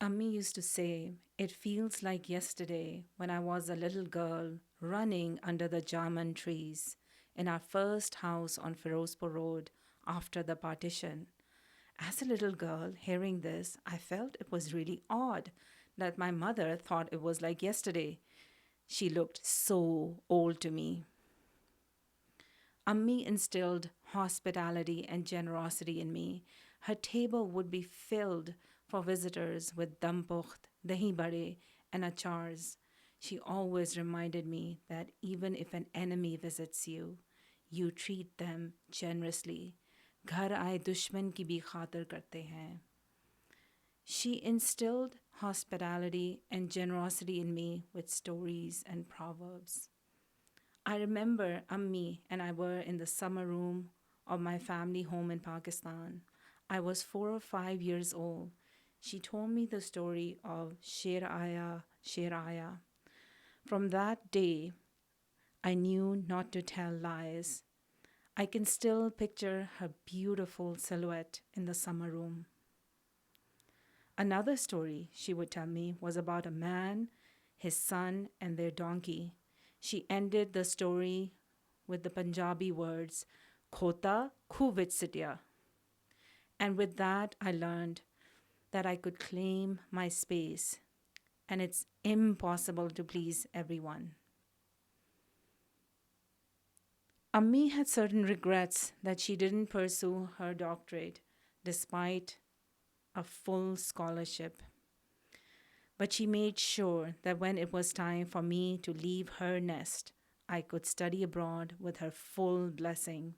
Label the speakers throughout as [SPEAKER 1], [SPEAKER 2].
[SPEAKER 1] Ammi used to say, "It feels like yesterday when I was a little girl running under the jamun trees in our first house on Firozpur Road after the partition." As a little girl, hearing this, I felt it was really odd that my mother thought it was like yesterday. She looked so old to me. Ammi instilled hospitality and generosity in me. Her table would be filled for visitors with dampukht, dahi bade, and achars. She always reminded me that even if an enemy visits you, you treat them generously. घर आए दुश्मन की भी खातिर करते हैं. She instilled hospitality and generosity in me with stories and proverbs. I remember Ammi and I were in the summer room of my family home in Pakistan. I was 4 or 5 years old. She told me the story of Sher Aya, Sher Aya. From that day, I knew not to tell lies. I can still picture her beautiful silhouette in the summer room. Another story she would tell me was about a man, his son, and their donkey. She ended the story with the Punjabi words, Khota Khuvit Sitya. And with that, I learned that I could claim my space, and it's impossible to please everyone. Ammi had certain regrets that she didn't pursue her doctorate despite a full scholarship. But she made sure that when it was time for me to leave her nest, I could study abroad with her full blessing.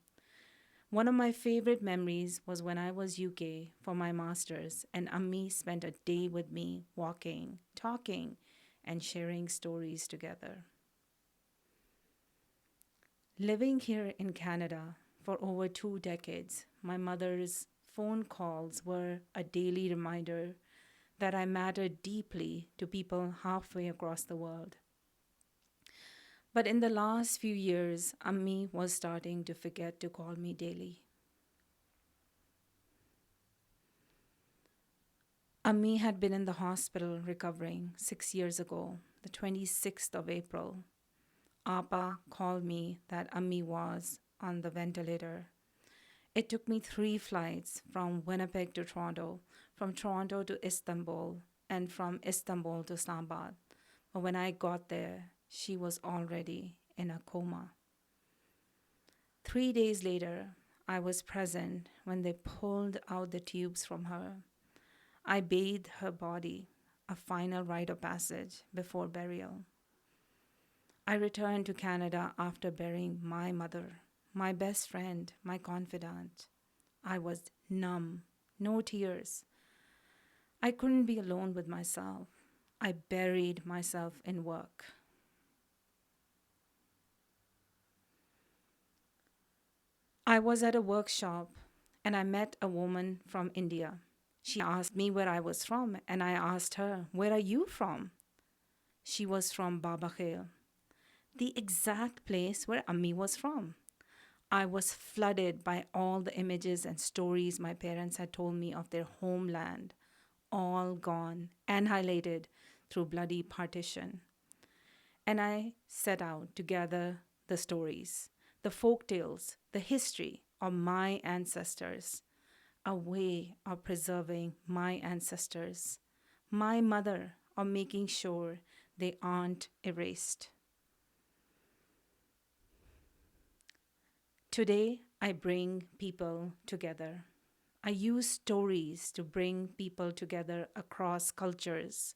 [SPEAKER 1] One of my favorite memories was when I was UK for my masters and Ammi spent a day with me walking, talking, and sharing stories together. Living here in Canada for over 2 decades, my mother's phone calls were a daily reminder that I mattered deeply to people halfway across the world. But in the last few years, Ammi was starting to forget to call me daily. Ammi had been in the hospital recovering 6 years ago, the 26th of April. Appa called me that Ammi was on the ventilator. It took me 3 flights from Winnipeg to Toronto, from Toronto to Istanbul, and from Istanbul to Islamabad. But when I got there, she was already in a coma. 3 days later, I was present when they pulled out the tubes from her. I bathed her body, a final rite of passage before burial. I returned to Canada after burying my mother, my best friend, my confidant. I was numb, no tears. I couldn't be alone with myself. I buried myself in work. I was at a workshop and I met a woman from India. She asked me where I was from, and I asked her, "Where are you from?" She was from Baba Khail, the exact place where Ammi was from. I was flooded by all the images and stories my parents had told me of their homeland, all gone, annihilated through bloody partition. And I set out to gather the stories, the folk tales, the history of my ancestors, a way of preserving my ancestors, my mother of making sure they aren't erased. Today, I bring people together. I use stories to bring people together across cultures.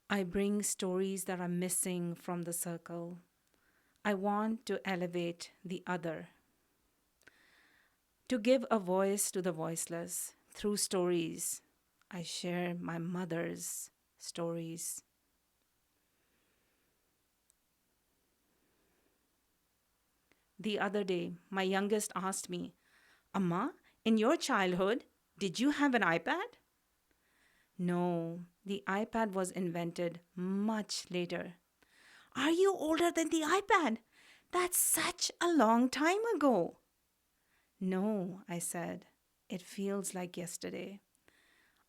[SPEAKER 1] I bring stories that are missing from the circle. I want to elevate the other, to give a voice to the voiceless through stories. I share my mother's stories. The other day, my youngest asked me, "Amma, in your childhood, did you have an iPad?" No, the iPad was invented much later. Are you older than the iPad? That's such a long time ago. No, I said. It feels like yesterday.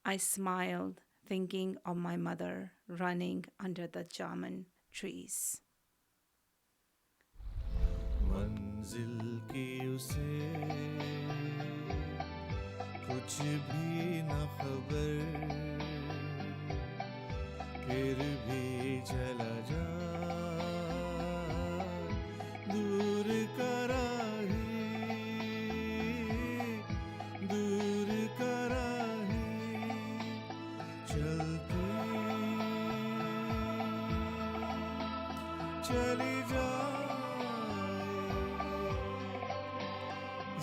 [SPEAKER 1] I smiled, thinking of my mother running under the jamun trees.
[SPEAKER 2] मंजिल की उसे कुछ भी न खबर, फिर भी चला जा दूर का राही, दूर का राही चलती चली जाए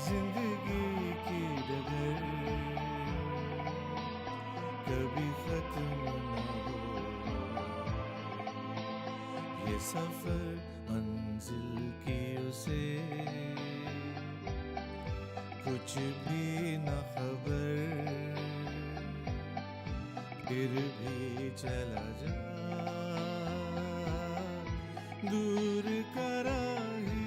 [SPEAKER 2] जिंदगी की डगर, कभी खत्म न हो ये सफर। मंजिल की उसे कुछ भी न खबर, फिर भी चला जा दूर का राही,